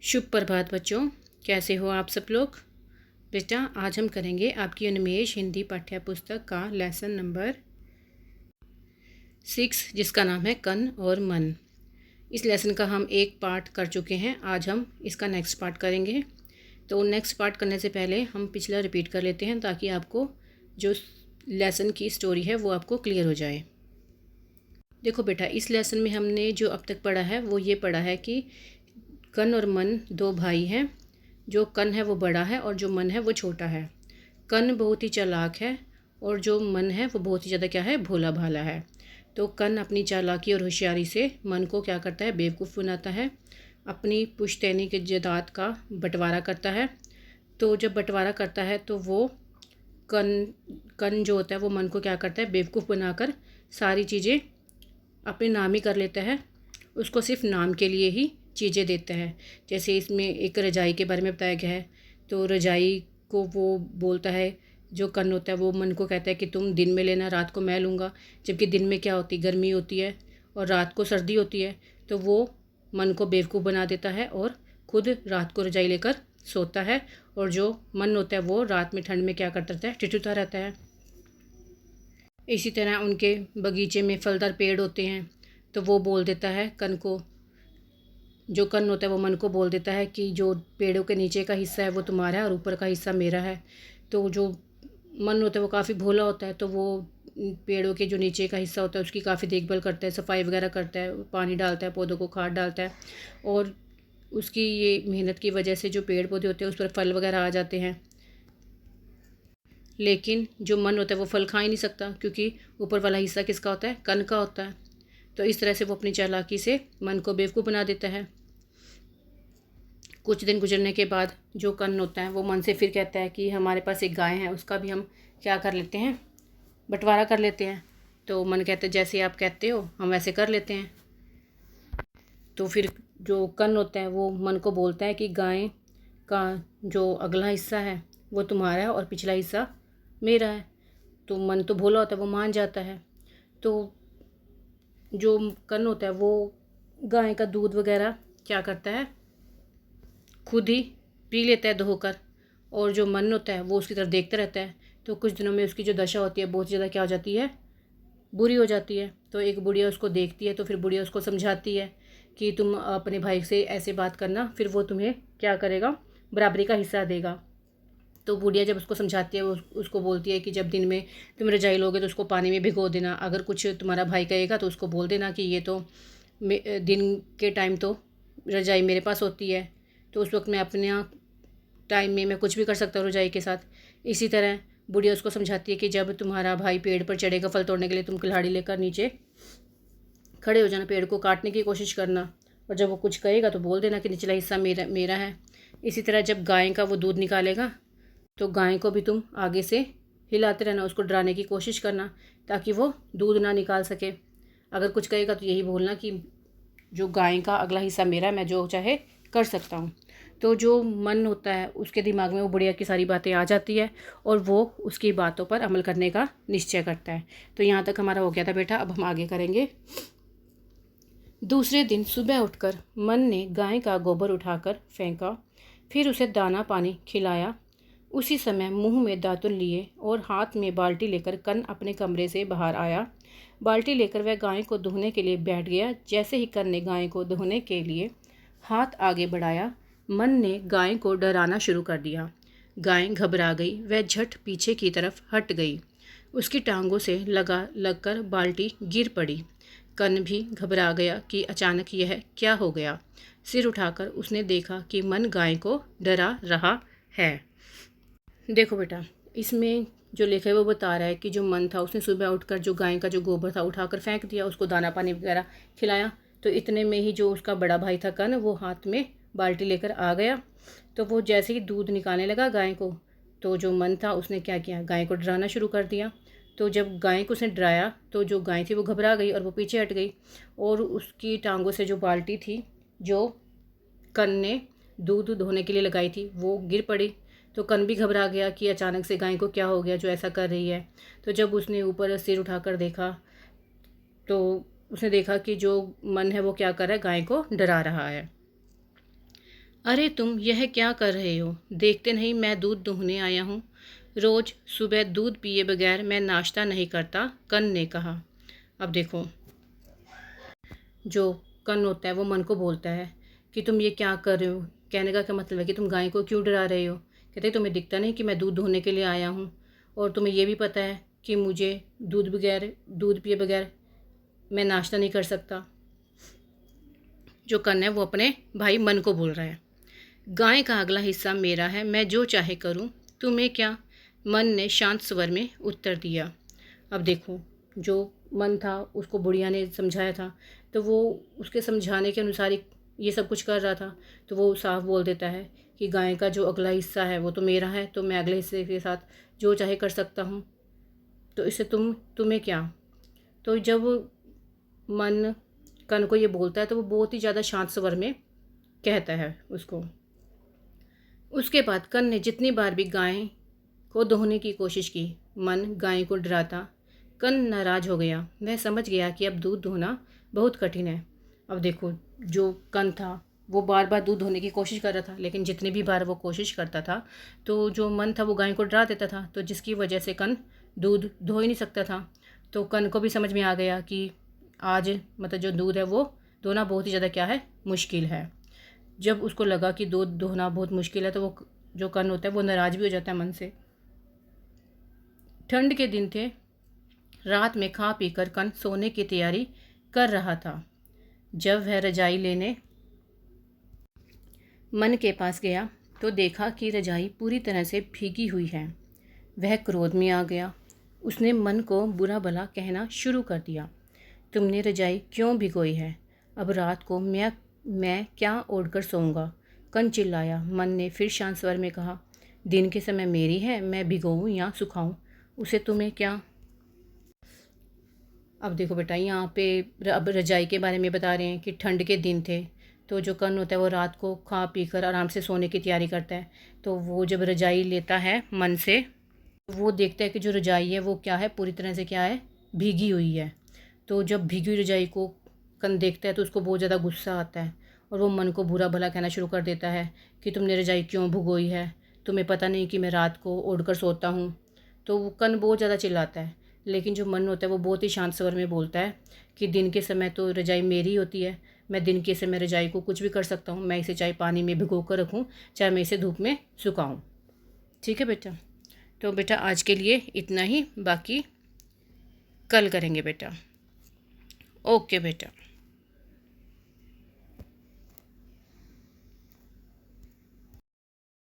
शुभ प्रभात बच्चों, कैसे हो आप सब लोग। बेटा आज हम करेंगे आपकी उन्मेष हिंदी पाठ्य पुस्तक का लेसन नंबर 6 जिसका नाम है कन और मन। इस लेसन का हम एक पार्ट कर चुके हैं, आज हम इसका नेक्स्ट पार्ट करेंगे। तो नेक्स्ट पार्ट करने से पहले हम पिछला रिपीट कर लेते हैं ताकि आपको जो लेसन की स्टोरी है वो आपको क्लियर हो जाए। देखो बेटा, इस लेसन में हमने जो अब तक पढ़ा है वो ये पढ़ा है कि कन और मन दो भाई हैं। जो कन है वो बड़ा है और जो मन है वो छोटा है। कन बहुत ही चालाक है और जो मन है वो बहुत ही ज़्यादा क्या है, भोला भाला है। तो कन अपनी चालाकी और होशियारी से मन को क्या करता है, बेवकूफ़ बनाता है। अपनी पुश्तैनी के जायदाद का बंटवारा करता है। तो जब बंटवारा करता है तो वो कन जो होता है वो मन को क्या करता है, बेवकूफ़ बनाकर सारी चीज़ें अपने नाम ही कर लेता है। उसको सिर्फ नाम के लिए ही चीज़ें देता है। जैसे इसमें एक रजाई के बारे में बताया गया है, तो रजाई को वो बोलता है, जो कन होता है वो मन को कहता है कि तुम दिन में लेना, रात को मैं लूँगा। जबकि दिन में क्या होती, गर्मी होती है और रात को सर्दी होती है। तो वो मन को बेवकूफ़ बना देता है और खुद रात को रजाई लेकर सोता है। और जो मन होता है वो रात में ठंड में क्या करता रहता है, ठिठुरता रहता है। इसी तरह उनके बगीचे में फलदार पेड़ होते हैं, तो वो बोल देता है कन को, जो कन होता है वो मन को बोल देता है कि जो पेड़ों के नीचे का हिस्सा है वो तुम्हारा है और ऊपर का हिस्सा मेरा है। तो जो मन होता है वो काफ़ी भोला होता है, तो वो पेड़ों के जो नीचे का हिस्सा होता है उसकी काफ़ी देखभाल करता है, सफाई वगैरह करता है, पानी डालता है, पौधों को खाद डालता है। और उसकी ये मेहनत की वजह से जो पेड़ पौधे होते हैं उस पर फल वगैरह आ जाते हैं। लेकिन जो मन होता है वो फल खा ही नहीं सकता, क्योंकि ऊपर वाला हिस्सा किसका होता है, कन का होता है। तो इस तरह से वो अपनी चालाकी से मन को बेवकूफ़ बना देता है। कुछ दिन गुजरने के बाद जो कन होता है वो मन से फिर कहता है कि हमारे पास एक गाय है, उसका भी हम क्या कर लेते हैं, बंटवारा कर लेते हैं। तो मन कहता है जैसे आप कहते हो हम वैसे कर लेते हैं। तो फिर जो कन होता है वो मन को बोलता है कि गाय का जो अगला हिस्सा है वो तुम्हारा है और पिछला हिस्सा मेरा है। तो मन तो भोला होता है, वो मान जाता है। तो जो कन होता है वो गाय का दूध वगैरह क्या करता है, खुद ही पी लेता है धोकर। और जो मन होता है वो उसकी तरफ देखता रहता है। तो कुछ दिनों में उसकी जो दशा होती है बहुत ज़्यादा क्या हो जाती है, बुरी हो जाती है। तो एक बुढ़िया उसको देखती है, तो फिर बुढ़िया उसको समझाती है कि तुम अपने भाई से ऐसे बात करना, फिर वो तुम्हें क्या करेगा, बराबरी का हिस्सा देगा। तो बुढ़िया जब उसको समझाती है वो उसको बोलती है कि जब दिन में तुम रजाई लोगे तो उसको पानी में भिगो देना। अगर कुछ तुम्हारा भाई कहेगा तो उसको बोल देना कि ये तो दिन के टाइम तो रजाई मेरे पास होती है, तो उस वक्त मैं अपने टाइम में मैं कुछ भी कर सकता हूँ रजाई के साथ। इसी तरह बुढ़िया उसको समझाती है कि जब तुम्हारा भाई पेड़ पर चढ़ेगा फल तोड़ने के लिए, तुम कुल्हाड़ी लेकर नीचे खड़े हो जाना, पेड़ को काटने की कोशिश करना। और जब वो कुछ कहेगा तो बोल देना कि निचला हिस्सा मेरा मेरा है। इसी तरह जब गाय का वो दूध निकालेगा तो गाय को भी तुम आगे से हिलाते रहना, उसको डराने की कोशिश करना ताकि वो दूध ना निकाल सके। अगर कुछ कहेगा तो यही बोलना कि जो गाय का अगला हिस्सा मेरा है, मैं जो चाहे कर सकता हूँ। तो जो मन होता है उसके दिमाग में वो बुढ़िया की सारी बातें आ जाती है और वो उसकी बातों पर अमल करने का निश्चय करता है। तो यहाँ तक हमारा हो गया था बेटा, अब हम आगे करेंगे। दूसरे दिन सुबह उठकर मन ने गाय का गोबर उठाकर फेंका, फिर उसे दाना पानी खिलाया। उसी समय मुंह में दातुन लिए और हाथ में बाल्टी लेकर कन अपने कमरे से बाहर आया। बाल्टी लेकर वह गाय को धोने के लिए बैठ गया। जैसे ही कन ने गाय को धोने के लिए हाथ आगे बढ़ाया, मन ने गाय को डराना शुरू कर दिया। गाय घबरा गई, वह झट पीछे की तरफ हट गई। उसकी टांगों से लगकर बाल्टी गिर पड़ी। कन भी घबरा गया कि अचानक यह क्या हो गया। सिर उठाकर उसने देखा कि मन गाय को डरा रहा है। देखो बेटा, इसमें जो लेखक है वो बता रहा है कि जो मन था उसने सुबह उठकर जो गाय का जो गोबर था उठाकर फेंक दिया, उसको दाना पानी वगैरह खिलाया। तो इतने में ही जो उसका बड़ा भाई था कन, वो हाथ में बाल्टी लेकर आ गया। तो वो जैसे ही दूध निकालने लगा गाय को, तो जो मन था उसने क्या किया, गाय को डराना शुरू कर दिया। तो जब गाय को उसने डराया तो जो गाय थी वो घबरा गई और वो पीछे हट गई। और उसकी टांगों से जो बाल्टी थी जो कन ने दूध धोने के लिए लगाई थी वो गिर पड़ी। तो कन भी घबरा गया कि अचानक से गाय को क्या हो गया जो ऐसा कर रही है। तो जब उसने ऊपर सिर उठाकर देखा तो उसने देखा कि जो मन है वो क्या कर रहा है, गाय को डरा रहा है। अरे तुम यह क्या कर रहे हो? देखते नहीं मैं दूध दूहने आया हूँ। रोज़ सुबह दूध पिए बगैर मैं नाश्ता नहीं करता, कन ने कहा। अब देखो, जो कन होता है वो मन को बोलता है कि तुम ये क्या कर रहे हो। कहने का क्या मतलब है कि तुम गाय को क्यों डरा रहे हो। कहते तुम्हें दिखता नहीं कि मैं दूध दूहने के लिए आया हूँ, और तुम्हें ये भी पता है कि मुझे दूध पिए बगैर मैं नाश्ता नहीं कर सकता। जो कन है वो अपने भाई मन को बोल रहा है। गाय का अगला हिस्सा मेरा है, मैं जो चाहे करूं, तुम्हें क्या? मन ने शांत स्वर में उत्तर दिया। अब देखो, जो मन था उसको बुढ़िया ने समझाया था, तो वो उसके समझाने के अनुसार ही ये सब कुछ कर रहा था। तो वो साफ बोल देता है कि गाय का जो अगला हिस्सा है वो तो मेरा है, तो मैं अगले हिस्से के साथ जो चाहे कर सकता हूँ, तो इससे तुम्हें क्या। तो जब मन कन को ये बोलता है तो वो बहुत ही ज़्यादा शांत स्वर में कहता है उसको। उसके बाद कन ने जितनी बार भी गाय को दोहने की कोशिश की, मन गाय को डराता। कन नाराज हो गया। वह समझ गया कि अब दूध दोहना बहुत कठिन है। अब देखो, जो कन था वो बार बार दूध धोने की कोशिश कर रहा था, लेकिन जितनी भी बार वो कोशिश करता था तो जो मन था वो गाय को डरा देता था, तो जिसकी वजह से कन दूध धो ही नहीं सकता था। तो कन को भी समझ में आ गया कि आज मतलब जो दूध है वो धोना बहुत ही ज़्यादा क्या है, मुश्किल है। जब उसको लगा कि दूध धोना बहुत मुश्किल है तो वो जो कन होता है वो नाराज़ भी हो जाता है मन से। ठंड के दिन थे। रात में खा पीकर कन सोने की तैयारी कर रहा था। जब वह रजाई लेने मन के पास गया तो देखा कि रजाई पूरी तरह से भीगी हुई है। वह क्रोध में आ गया। उसने मन को बुरा भला कहना शुरू कर दिया। तुमने रजाई क्यों भिगोई है? अब रात को मैं क्या ओढ़कर सोऊंगा? कन चिल्लाया। मन ने फिर शांत स्वर में कहा, दिन के समय मेरी है, मैं भिगोऊँ या सुखाऊँ, उसे तुम्हें क्या। अब देखो बेटा, यहाँ पे अब रजाई के बारे में बता रहे हैं कि ठंड के दिन थे, तो जो कन होता है वो रात को खा पी कर आराम से सोने की तैयारी करता है। तो वो जब रजाई लेता है मन से, वो देखता है कि जो रजाई है वो क्या है, पूरी तरह से क्या है, भीगी हुई है। तो जब भीगी हुई रजाई को कन देखता है तो उसको बहुत ज़्यादा गुस्सा आता है, और वो मन को बुरा भला कहना शुरू कर देता है कि तुमने रजाई क्यों भिगोई है, तुम्हें पता नहीं कि मैं रात को ओढ़ कर सोता हूँ। तो वो कन बहुत ज़्यादा चिल्लाता है, लेकिन जो मन होता है वो बहुत ही शांत स्वर में बोलता है कि दिन के समय तो रजाई मेरी होती है, मैं दिन के समय रजाई को कुछ भी कर सकता हूँ, मैं इसे चाहे पानी में भिगो कर रखूँ, चाहे मैं इसे धूप में सुखाऊँ। ठीक है बेटा, तो बेटा आज के लिए इतना ही, बाकी कल करेंगे बेटा। ओके बेटा।